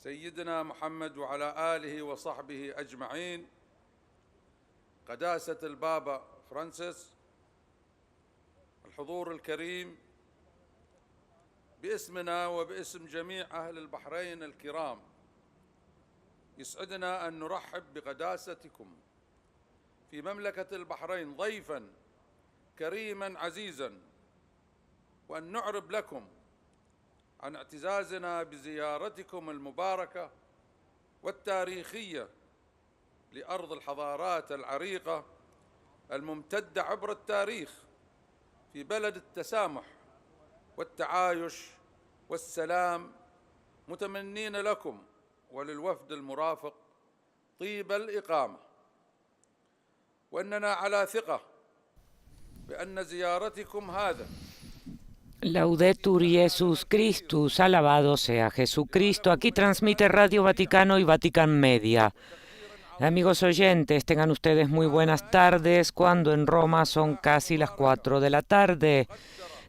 سيدنا محمد وعلى آله وصحبه أجمعين. قداسة البابا فرانسيس، الحضور الكريم، باسمنا وباسم جميع أهل البحرين الكرام، يسعدنا أن نرحب بقداستكم في مملكة البحرين ضيفاً كريماً عزيزاً، وأن نعرب لكم عن اعتزازنا بزيارتكم المباركة والتاريخية لأرض الحضارات العريقة الممتدة عبر التاريخ، في بلد التسامح والتعايش والسلام، متمنين لكم وللوفد المرافق طيب الإقامة، وأننا على ثقة بأن زيارتكم هذا. Laudetur Jesus Christus, alabado sea Jesucristo. Aquí transmite Radio Vaticano y Vatican Media. Amigos oyentes, tengan ustedes muy buenas tardes, cuando en Roma son casi las 4 de la tarde.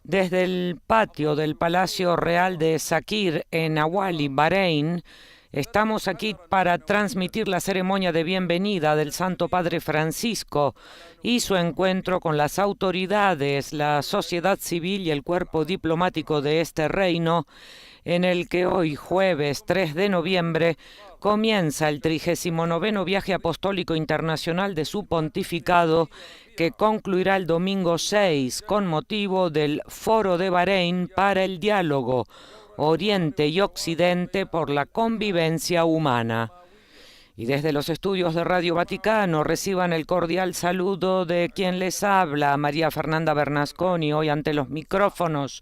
Desde el patio del Palacio Real de Sakir en Awali, Bahrein, estamos aquí para transmitir la ceremonia de bienvenida del Santo Padre Francisco y su encuentro con las autoridades, la sociedad civil y el cuerpo diplomático de este reino, en el que hoy, jueves 3 de noviembre, comienza el 39º viaje apostólico internacional de su pontificado, que concluirá el domingo 6 con motivo del Foro de Bahrein para el diálogo Oriente y Occidente por la convivencia humana. Y desde los estudios de Radio Vaticano reciban el cordial saludo de quien les habla, María Fernanda Bernasconi, hoy ante los micrófonos,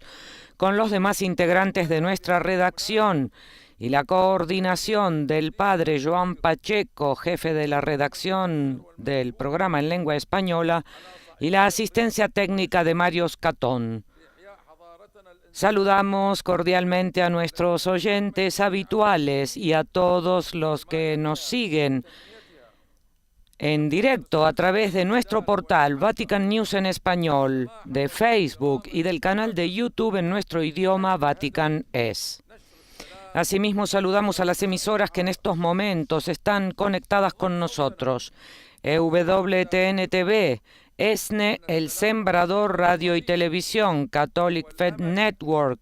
con los demás integrantes de nuestra redacción y la coordinación del padre Joan Pacheco, jefe de la redacción del programa en lengua española, y la asistencia técnica de Mario Scatón. Saludamos cordialmente a nuestros oyentes habituales y a todos los que nos siguen en directo a través de nuestro portal Vatican News en español, de Facebook y del canal de YouTube en nuestro idioma Vatican Es. Asimismo, saludamos a las emisoras que en estos momentos están conectadas con nosotros: EWTN TV, ESNE, El Sembrador Radio y Televisión, Catholic Fed Network,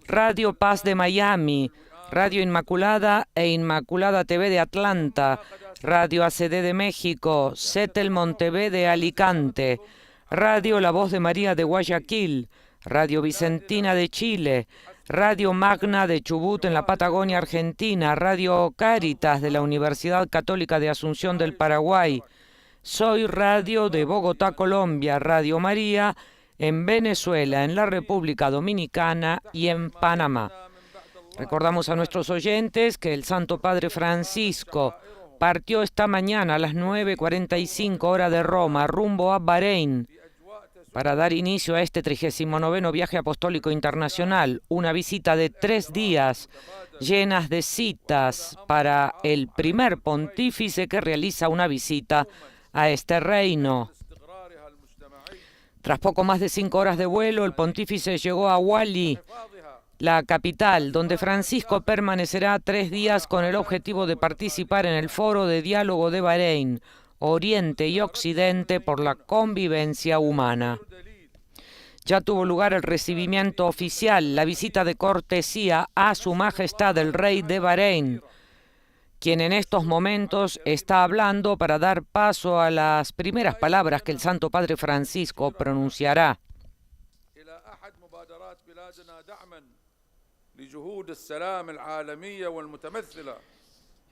Radio Paz de Miami, Radio Inmaculada e Inmaculada TV de Atlanta, Radio ACD de México, Setelmont TV de Alicante, Radio La Voz de María de Guayaquil, Radio Vicentina de Chile, Radio Magna de Chubut en la Patagonia Argentina, Radio Cáritas de la Universidad Católica de Asunción del Paraguay, Soy Radio de Bogotá, Colombia, Radio María en Venezuela, en la República Dominicana y en Panamá. Recordamos a nuestros oyentes que el Santo Padre Francisco partió esta mañana a las 9:45 hora de Roma, rumbo a Bahrein, para dar inicio a este 39º viaje apostólico internacional, una visita de 3 días llenas de citas para el primer pontífice que realiza una visita a este reino. Tras poco más de 5 horas de vuelo, el pontífice llegó a Wali, la capital, donde Francisco permanecerá 3 días con el objetivo de participar en el Foro de Diálogo de Bahrein, Oriente y Occidente por la convivencia humana. Ya tuvo lugar el recibimiento oficial, la visita de cortesía a Su Majestad el Rey de Bahrein, quien en estos momentos está hablando para dar paso a las primeras palabras que el Santo Padre Francisco pronunciará.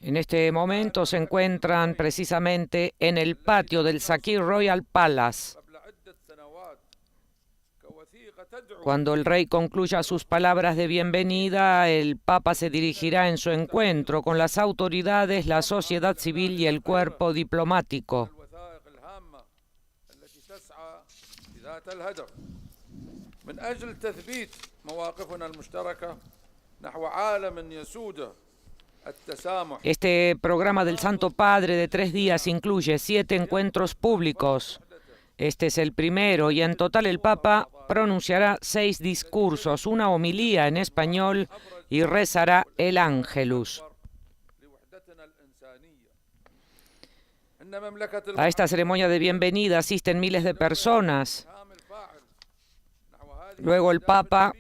En este momento se encuentran precisamente en el patio del Sakir Royal Palace. Cuando el rey concluya sus palabras de bienvenida, el Papa se dirigirá en su encuentro con las autoridades, la sociedad civil y el cuerpo diplomático. Este programa del Santo Padre de 3 días incluye 7 encuentros públicos. Este es el primero y en total el Papa pronunciará 6 discursos, una homilía en español y rezará el Ángelus. A esta ceremonia de bienvenida asisten miles de personas. Luego el Papa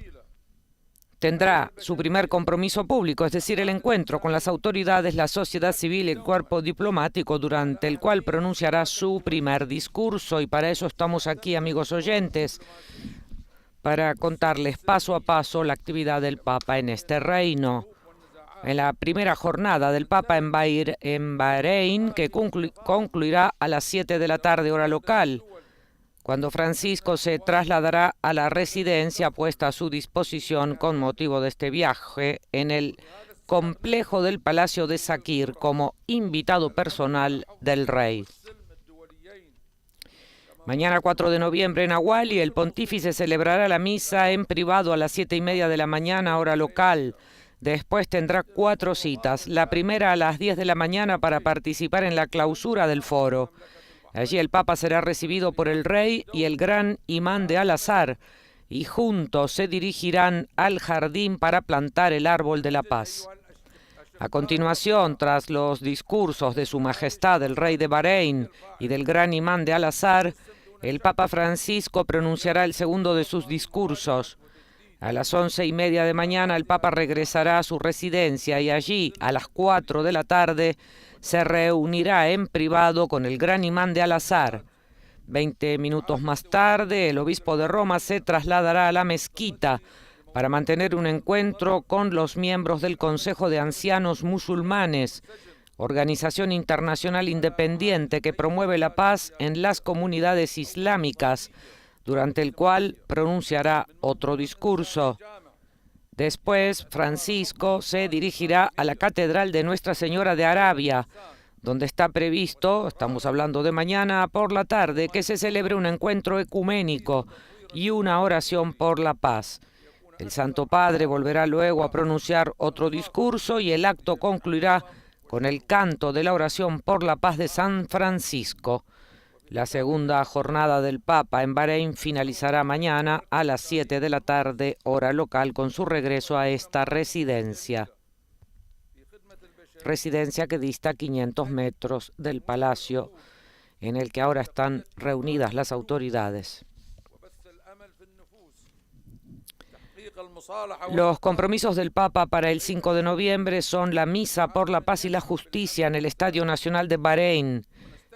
tendrá su primer compromiso público, es decir, el encuentro con las autoridades, la sociedad civil y el cuerpo diplomático, durante el cual pronunciará su primer discurso. Y para eso estamos aquí, amigos oyentes, para contarles paso a paso la actividad del Papa en este reino. En la primera jornada del Papa en Bahrein, que concluirá a las 7 de la tarde, hora local, cuando Francisco se trasladará a la residencia puesta a su disposición con motivo de este viaje en el complejo del Palacio de Saquir como invitado personal del rey. Mañana 4 de noviembre en Awali, el pontífice celebrará la misa en privado a las 7:30 de la mañana, hora local. Después tendrá 4 citas. La primera a las 10 de la mañana para participar en la clausura del foro. Allí el Papa será recibido por el rey y el gran imán de Al-Azhar, y juntos se dirigirán al jardín para plantar el árbol de la paz. A continuación, tras los discursos de Su Majestad el Rey de Bahrein y del gran imán de Al-Azhar, el Papa Francisco pronunciará el segundo de sus discursos. A las 11:30 de mañana el Papa regresará a su residencia y allí, a las 4 de la tarde, se reunirá en privado con el gran imán de Al-Azhar. 20 minutos más tarde, el obispo de Roma se trasladará a la mezquita para mantener un encuentro con los miembros del Consejo de Ancianos Musulmanes, organización internacional independiente que promueve la paz en las comunidades islámicas, durante el cual pronunciará otro discurso. Después, Francisco se dirigirá a la Catedral de Nuestra Señora de Arabia, donde está previsto, estamos hablando de mañana por la tarde, que se celebre un encuentro ecuménico y una oración por la paz. El Santo Padre volverá luego a pronunciar otro discurso y el acto concluirá con el canto de la oración por la paz de San Francisco. La segunda jornada del Papa en Bahrein finalizará mañana a las 7 de la tarde, hora local, con su regreso a esta residencia. Residencia que dista 500 metros del palacio en el que ahora están reunidas las autoridades. Los compromisos del Papa para el 5 de noviembre son la misa por la paz y la justicia en el Estadio Nacional de Bahrein,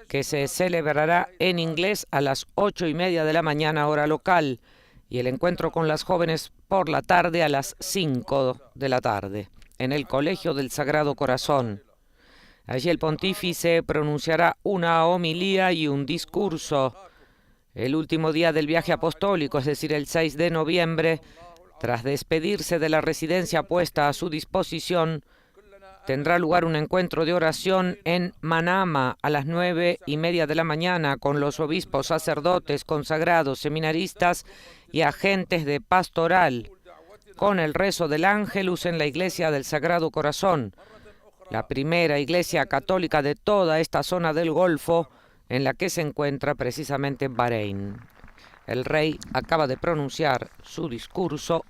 que se celebrará en inglés a las 8:30 de la mañana, hora local, y el encuentro con las jóvenes por la tarde a las 5 de la tarde, en el Colegio del Sagrado Corazón. Allí el pontífice pronunciará una homilía y un discurso. El último día del viaje apostólico, es decir, el 6 de noviembre, tras despedirse de la residencia puesta a su disposición, tendrá lugar un encuentro de oración en Manama a las 9:30 de la mañana con los obispos, sacerdotes, consagrados, seminaristas y agentes de pastoral, con el rezo del Ángelus en la Iglesia del Sagrado Corazón, la primera iglesia católica de toda esta zona del Golfo, en la que se encuentra precisamente Bahrein. El rey acaba de pronunciar su discurso.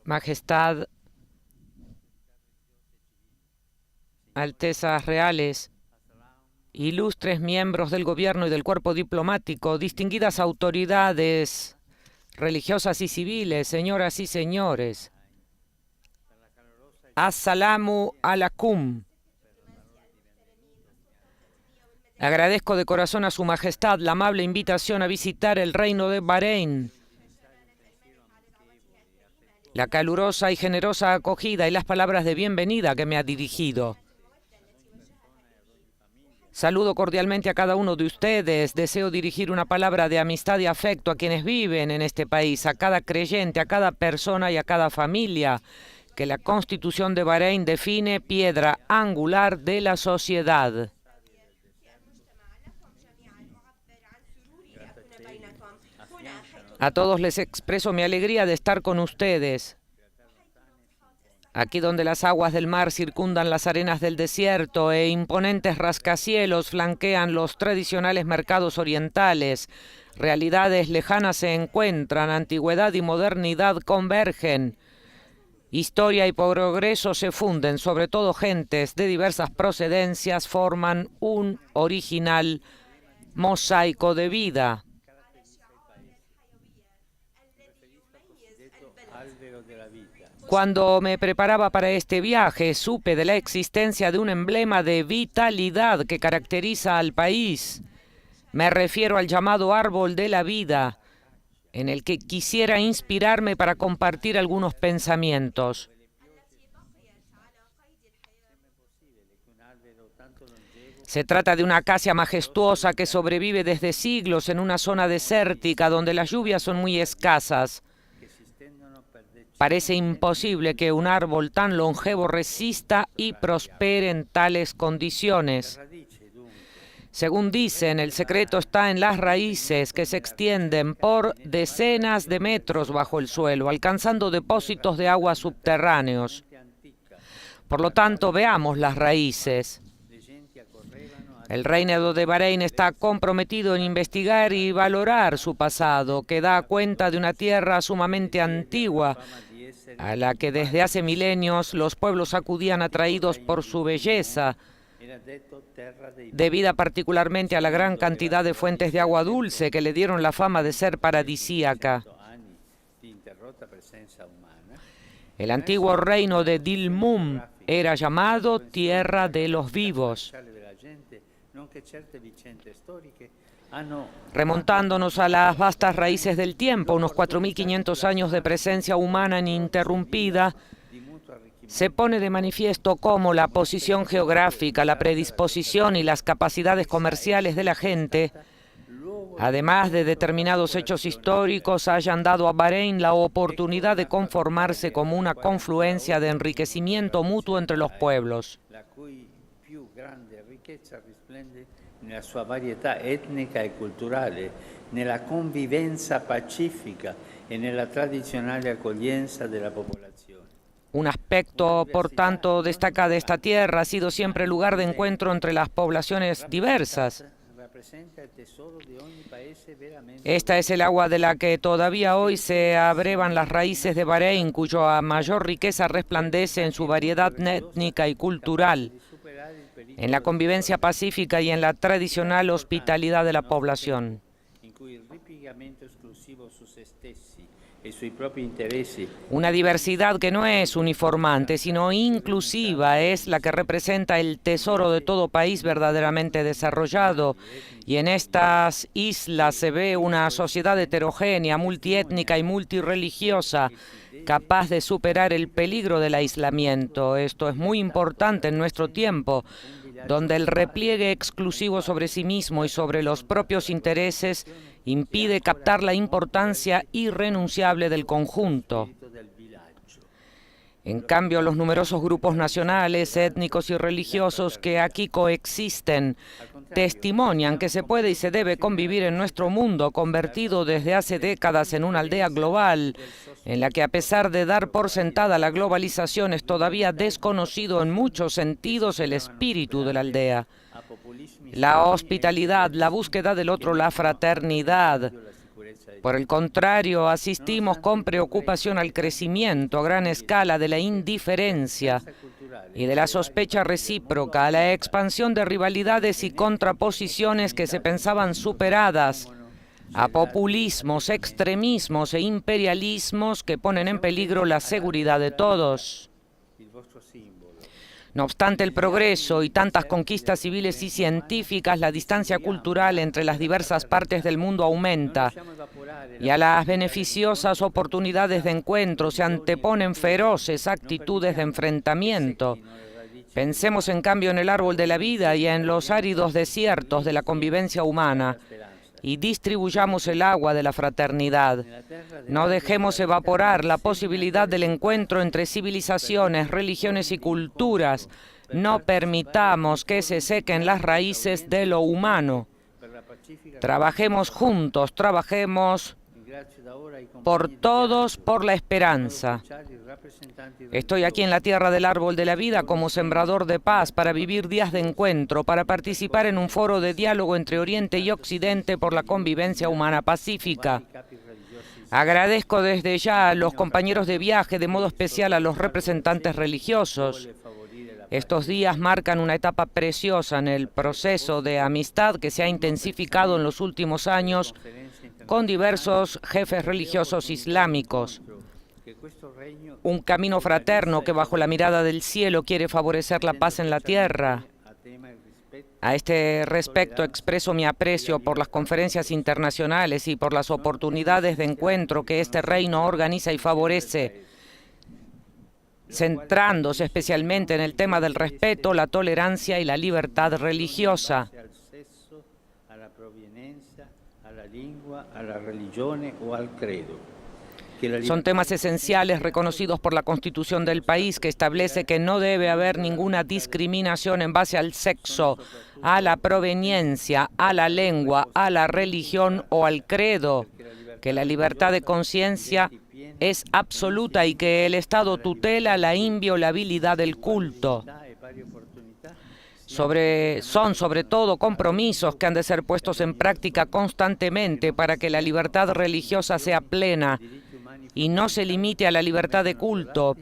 Majestad, Altezas Reales, ilustres miembros del gobierno y del cuerpo diplomático, distinguidas autoridades religiosas y civiles, señoras y señores. As-salamu alaikum. Agradezco de corazón a Su Majestad la amable invitación a visitar el reino de Bahrein la calurosa y generosa acogida y las palabras de bienvenida que me ha dirigido. Saludo cordialmente a cada uno de ustedes. Deseo dirigir una palabra de amistad y afecto a quienes viven en este país, a cada creyente, a cada persona y a cada familia que la Constitución de Bahrein define piedra angular de la sociedad. A todos les expreso mi alegría de estar con ustedes. Aquí donde las aguas del mar circundan las arenas del desierto e imponentes rascacielos flanquean los tradicionales mercados orientales, realidades lejanas se encuentran, antigüedad y modernidad convergen. Historia y progreso se funden, sobre todo gentes de diversas procedencias forman un original mosaico de vida. Cuando me preparaba para este viaje, supe de la existencia de un emblema de vitalidad que caracteriza al país. Me refiero al llamado árbol de la vida, en el que quisiera inspirarme para compartir algunos pensamientos. Se trata de una acacia majestuosa que sobrevive desde siglos en una zona desértica donde las lluvias son muy escasas. Parece imposible que un árbol tan longevo resista y prospere en tales condiciones. Según dicen, el secreto está en las raíces que se extienden por decenas de metros bajo el suelo, alcanzando depósitos de agua subterráneos. Por lo tanto, veamos las raíces. El Reinado de Bahrein está comprometido en investigar y valorar su pasado, que da cuenta de una tierra sumamente antigua, a la que desde hace milenios los pueblos acudían atraídos por su belleza, debida particularmente a la gran cantidad de fuentes de agua dulce que le dieron la fama de ser paradisíaca. El antiguo reino de Dilmun era llamado Tierra de los Vivos. Remontándonos a las vastas raíces del tiempo, unos 4.500 años de presencia humana ininterrumpida, se pone de manifiesto cómo la posición geográfica, la predisposición y las capacidades comerciales de la gente, además de determinados hechos históricos, hayan dado a Bahrein la oportunidad de conformarse como una confluencia de enriquecimiento mutuo entre los pueblos. Nella sua varietà etnica e culturale, nella convivenza pacifica e nella tradizionale accoglienza della popolazione. Un aspecto, por tanto, destaca de esta tierra ha sido siempre lugar de encuentro entre las poblaciones diversas. Esta es el agua de la que todavía hoy se abrevan las raíces de Bahrein, cuya mayor riqueza resplandece en su variedad étnica y cultural, en la convivencia pacífica y en la tradicional hospitalidad de la población. Una diversidad que no es uniformante, sino inclusiva, es la que representa el tesoro de todo país verdaderamente desarrollado. Y en estas islas se ve una sociedad heterogénea, multiétnica y multirreligiosa, capaz de superar el peligro del aislamiento. Esto es muy importante en nuestro tiempo, donde el repliegue exclusivo sobre sí mismo y sobre los propios intereses impide captar la importancia irrenunciable del conjunto. En cambio, los numerosos grupos nacionales, étnicos y religiosos que aquí coexisten testimonian que se puede y se debe convivir en nuestro mundo, convertido desde hace décadas en una aldea global, en la que a pesar de dar por sentada la globalización es todavía desconocido en muchos sentidos el espíritu de la aldea. La hospitalidad, la búsqueda del otro, la fraternidad. Por el contrario, asistimos con preocupación al crecimiento a gran escala de la indiferencia y de la sospecha recíproca, a la expansión de rivalidades y contraposiciones que se pensaban superadas, a populismos, extremismos e imperialismos que ponen en peligro la seguridad de todos. No obstante el progreso y tantas conquistas civiles y científicas, la distancia cultural entre las diversas partes del mundo aumenta y a las beneficiosas oportunidades de encuentro se anteponen feroces actitudes de enfrentamiento. Pensemos en cambio en el árbol de la vida y en los áridos desiertos de la convivencia humana y distribuyamos el agua de la fraternidad. No dejemos evaporar la posibilidad del encuentro entre civilizaciones, religiones y culturas. No permitamos que se sequen las raíces de lo humano. Trabajemos juntos, trabajemos por todos, por la esperanza. Estoy aquí en la tierra del árbol de la vida como sembrador de paz para vivir días de encuentro, para participar en un foro de diálogo entre Oriente y Occidente por la convivencia humana pacífica. Agradezco desde ya a los compañeros de viaje, de modo especial a los representantes religiosos. Estos días marcan una etapa preciosa en el proceso de amistad que se ha intensificado en los últimos años con diversos jefes religiosos islámicos. Un camino fraterno que bajo la mirada del cielo quiere favorecer la paz en la tierra. A este respecto expreso mi aprecio por las conferencias internacionales y por las oportunidades de encuentro que este reino organiza y favorece, centrándose especialmente en el tema del respeto, la tolerancia y la libertad religiosa. Son temas esenciales reconocidos por la Constitución del país, que establece que no debe haber ninguna discriminación en base al sexo, a la proveniencia, a la lengua, a la religión o al credo, que la libertad de conciencia es absoluta y que el Estado tutela la inviolabilidad del culto. Son sobre todo compromisos que han de ser puestos en práctica constantemente para que la libertad religiosa sea plena y no se limite a la libertad de culto,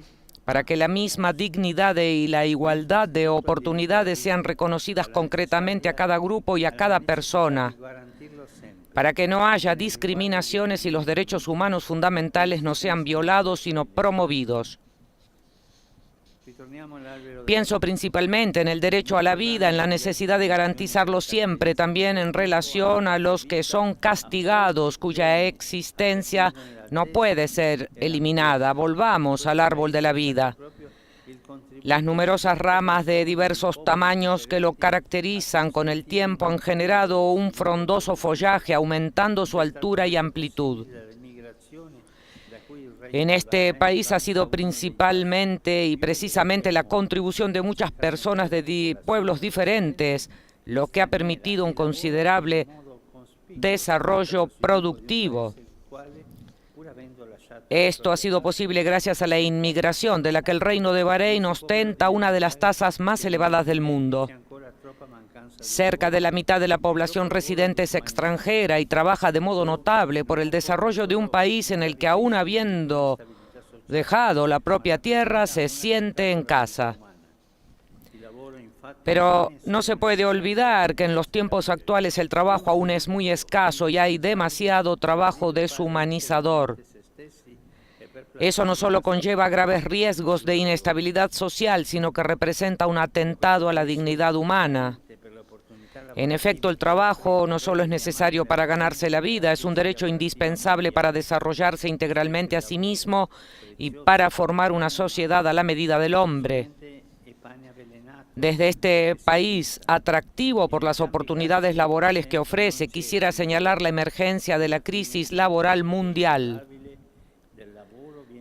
para que la misma dignidad y la igualdad de oportunidades sean reconocidas concretamente a cada grupo y a cada persona, para que no haya discriminaciones y los derechos humanos fundamentales no sean violados sino promovidos. Pienso principalmente en el derecho a la vida, en la necesidad de garantizarlo siempre, también en relación a los que son castigados, cuya existencia no puede ser eliminada. Volvamos al árbol de la vida. Las numerosas ramas de diversos tamaños que lo caracterizan con el tiempo han generado un frondoso follaje, aumentando su altura y amplitud. En este país ha sido principalmente y precisamente la contribución de muchas personas de pueblos diferentes lo que ha permitido un considerable desarrollo productivo. Esto ha sido posible gracias a la inmigración, de la que el Reino de Bahrein ostenta una de las tasas más elevadas del mundo. Cerca de la mitad de la población residente es extranjera y trabaja de modo notable por el desarrollo de un país en el que, aún habiendo dejado la propia tierra, se siente en casa. Pero no se puede olvidar que en los tiempos actuales el trabajo aún es muy escaso y hay demasiado trabajo deshumanizador. Eso no solo conlleva graves riesgos de inestabilidad social, sino que representa un atentado a la dignidad humana. En efecto, el trabajo no solo es necesario para ganarse la vida, es un derecho indispensable para desarrollarse integralmente a sí mismo y para formar una sociedad a la medida del hombre. Desde este país, atractivo por las oportunidades laborales que ofrece, quisiera señalar la emergencia de la crisis laboral mundial.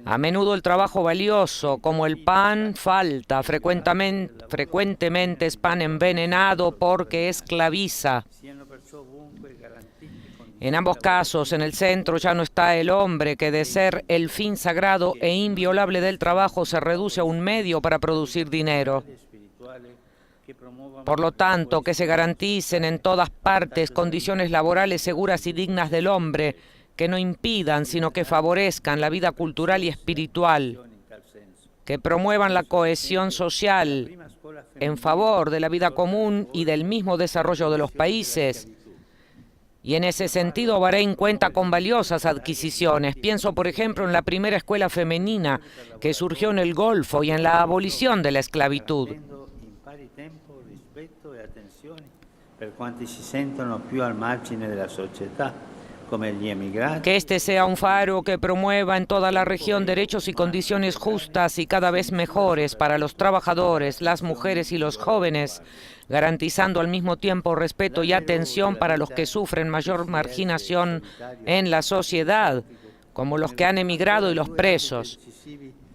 A menudo el trabajo valioso, como el pan, falta. Frecuentemente es pan envenenado porque esclaviza. En ambos casos, en el centro ya no está el hombre, que de ser el fin sagrado e inviolable del trabajo se reduce a un medio para producir dinero. Por lo tanto, que se garanticen en todas partes condiciones laborales seguras y dignas del hombre, que no impidan, sino que favorezcan la vida cultural y espiritual, que promuevan la cohesión social en favor de la vida común y del mismo desarrollo de los países, Y en ese sentido, Bahrein cuenta con valiosas adquisiciones. Pienso, por ejemplo, en la primera escuela femenina que surgió en el Golfo y en la abolición de la esclavitud. In pari tempo rispetto e attenzione per quanti si sentono più al margine della società, come gli emigrati. Que este sea un faro que promueva en toda la región derechos y condiciones justas y cada vez mejores para los trabajadores, las mujeres y los jóvenes, garantizando al mismo tiempo respeto y atención para los que sufren mayor marginación en la sociedad, como los que han emigrado y los presos.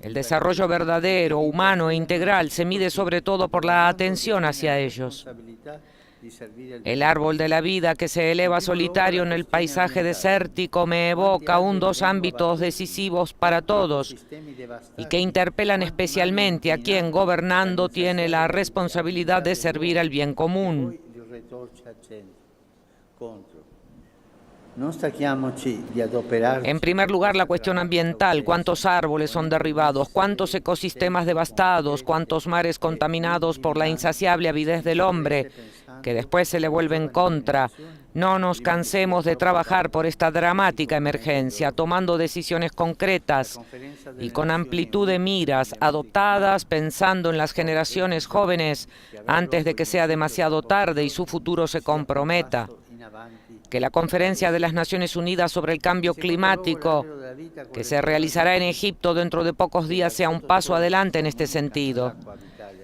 El desarrollo verdadero, humano e integral se mide sobre todo por la atención hacia ellos. El árbol de la vida que se eleva solitario en el paisaje desértico me evoca aún dos ámbitos decisivos para todos y que interpelan especialmente a quien gobernando tiene la responsabilidad de servir al bien común. En primer lugar, la cuestión ambiental: cuántos árboles son derribados, cuántos ecosistemas devastados, cuántos mares contaminados por la insaciable avidez del hombre, que después se le vuelve en contra. No nos cansemos de trabajar por esta dramática emergencia, tomando decisiones concretas y con amplitud de miras, adoptadas pensando en las generaciones jóvenes antes de que sea demasiado tarde y su futuro se comprometa. Que la Conferencia de las Naciones Unidas sobre el Cambio Climático, que se realizará en Egipto dentro de pocos días, sea un paso adelante en este sentido.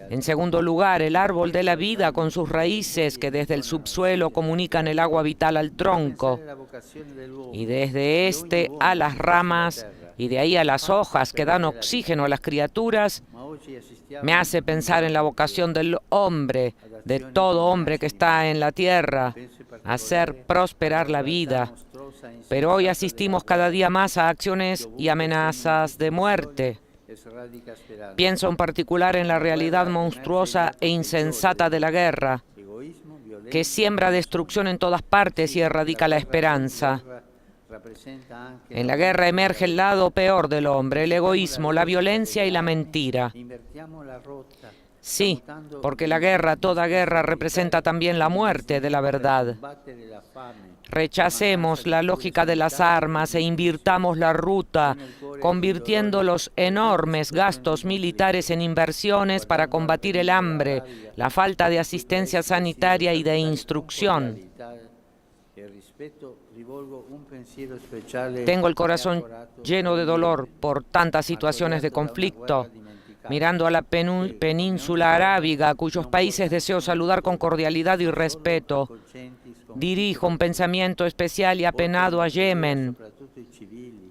En segundo lugar, el árbol de la vida con sus raíces que desde el subsuelo comunican el agua vital al tronco y desde este a las ramas y de ahí a las hojas que dan oxígeno a las criaturas, me hace pensar en la vocación del hombre, de todo hombre que está en la tierra, hacer prosperar la vida. Pero hoy asistimos cada día más a acciones y amenazas de muerte. Pienso en particular en la realidad monstruosa e insensata de la guerra, que siembra destrucción en todas partes y erradica la esperanza. En la guerra emerge el lado peor del hombre, el egoísmo, la violencia y la mentira. Sí, porque la guerra, toda guerra, representa también la muerte de la verdad. Rechacemos la lógica de las armas e invirtamos la ruta, convirtiendo los enormes gastos militares en inversiones para combatir el hambre, la falta de asistencia sanitaria y de instrucción. Tengo el corazón lleno de dolor por tantas situaciones de conflicto. Mirando a la península arábiga, cuyos países deseo saludar con cordialidad y respeto, dirijo un pensamiento especial y apenado a Yemen,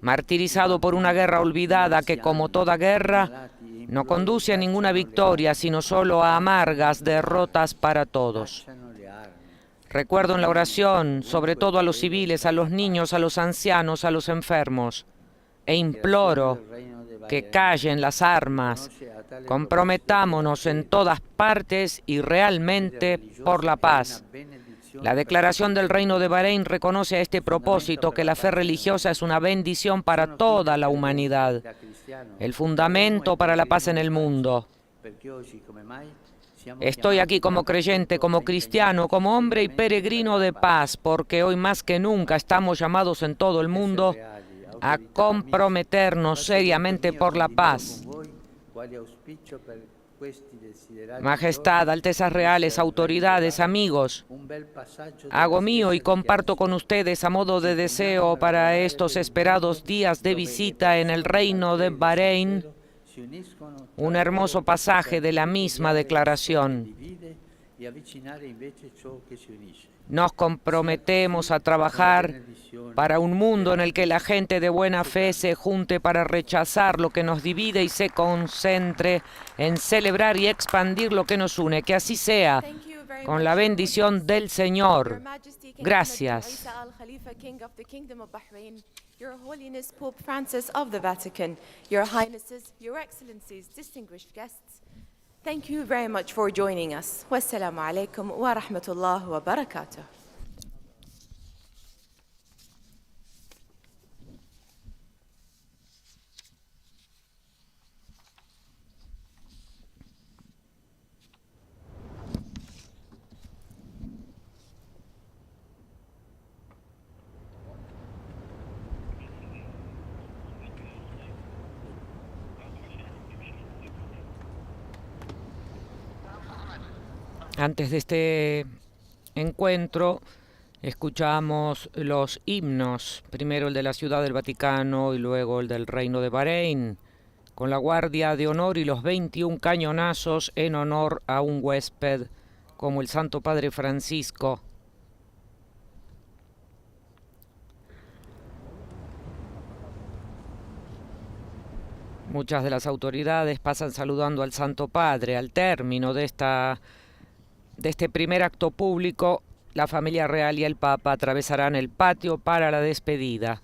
martirizado por una guerra olvidada que, como toda guerra, no conduce a ninguna victoria, sino solo a amargas derrotas para todos. Recuerdo en la oración, sobre todo a los civiles, a los niños, a los ancianos, a los enfermos, e imploro que callen las armas, comprometámonos en todas partes y realmente por la paz. La declaración del Reino de Bahrein reconoce a este propósito que la fe religiosa es una bendición para toda la humanidad, el fundamento para la paz en el mundo. Estoy aquí como creyente, como cristiano, como hombre y peregrino de paz, porque hoy más que nunca estamos llamados en todo el mundo a comprometernos seriamente por la paz. Majestad, Altezas Reales, autoridades, amigos, hago mío y comparto con ustedes a modo de deseo para estos esperados días de visita en el Reino de Bahrein un hermoso pasaje de la misma declaración. Nos comprometemos a trabajar para un mundo en el que la gente de buena fe se junte para rechazar lo que nos divide y se concentre en celebrar y expandir lo que nos une. Que así sea, con la bendición del Señor. Gracias. Your Holiness Pope Francis of the Vatican, Your Highnesses, Your Excellencies, distinguished guests, thank you very much for joining us. Wassalamu alaikum wa rahmatullahi wa barakatuh. Antes de este encuentro escuchamos los himnos, primero el de la Ciudad del Vaticano y luego el del Reino de Bahrein, con la Guardia de Honor y los 21 cañonazos en honor a un huésped como el Santo Padre Francisco. Muchas de las autoridades pasan saludando al Santo Padre. Al término de este primer acto público, la familia real y el Papa atravesarán el patio para la despedida.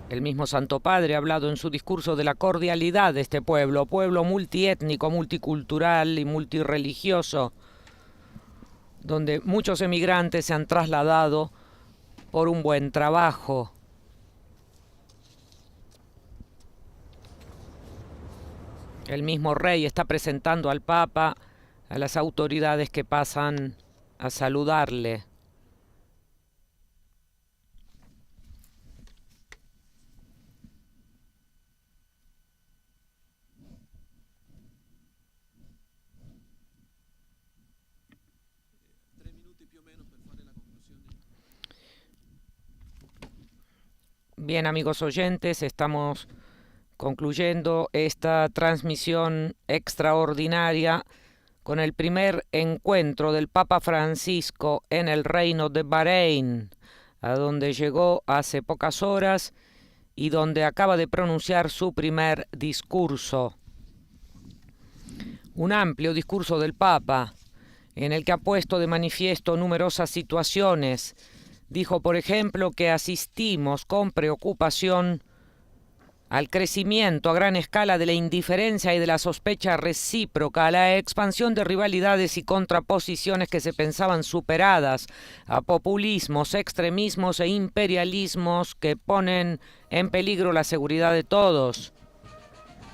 El mismo Santo Padre ha hablado en su discurso de la cordialidad de este pueblo multiétnico, multicultural y multirreligioso, donde muchos emigrantes se han trasladado por un buen trabajo. El mismo rey está presentando al Papa a las autoridades que pasan a saludarle. Bien, amigos oyentes, estamos concluyendo esta transmisión extraordinaria con el primer encuentro del Papa Francisco en el Reino de Bahrein, a donde llegó hace pocas horas y donde acaba de pronunciar su primer discurso. Un amplio discurso del Papa, en el que ha puesto de manifiesto numerosas situaciones. Dijo, por ejemplo, que asistimos con preocupación al crecimiento a gran escala de la indiferencia y de la sospecha recíproca, a la expansión de rivalidades y contraposiciones que se pensaban superadas, a populismos, extremismos e imperialismos que ponen en peligro la seguridad de todos.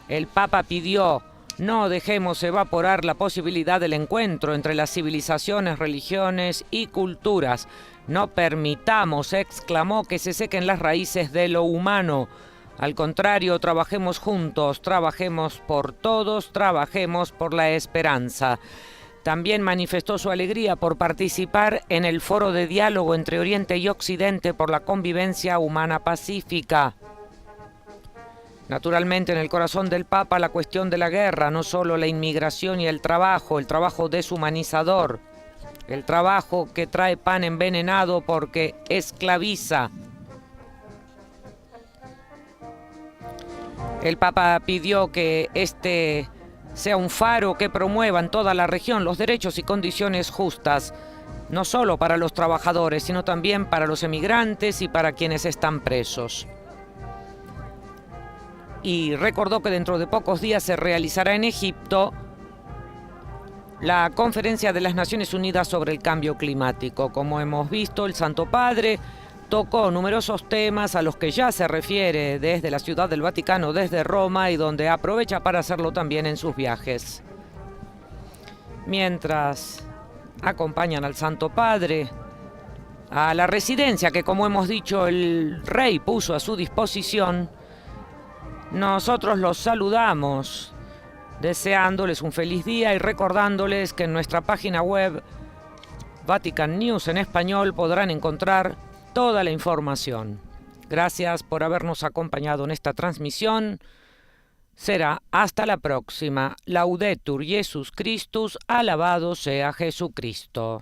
El Papa pidió: no dejemos evaporar la posibilidad del encuentro entre las civilizaciones, religiones y culturas. No permitamos, exclamó, que se sequen las raíces de lo humano. Al contrario, trabajemos juntos, trabajemos por todos, trabajemos por la esperanza. También manifestó su alegría por participar en el foro de diálogo entre Oriente y Occidente por la convivencia humana pacífica. Naturalmente, en el corazón del Papa, la cuestión de la guerra, no solo la inmigración y el trabajo deshumanizador, el trabajo que trae pan envenenado porque esclaviza. El Papa pidió que este sea un faro que promueva en toda la región los derechos y condiciones justas, no solo para los trabajadores, sino también para los emigrantes y para quienes están presos. Y recordó que dentro de pocos días se realizará en Egipto la Conferencia de las Naciones Unidas sobre el Cambio Climático. Como hemos visto, el Santo Padre tocó numerosos temas a los que ya se refiere desde la Ciudad del Vaticano, desde Roma, y donde aprovecha para hacerlo también en sus viajes. Mientras acompañan al Santo Padre a la residencia que, como hemos dicho, el rey puso a su disposición, nosotros los saludamos, deseándoles un feliz día y recordándoles que en nuestra página web Vatican News en español podrán encontrar toda la información. Gracias por habernos acompañado en esta transmisión. Será hasta la próxima. Laudetur Jesus Christus, alabado sea Jesucristo.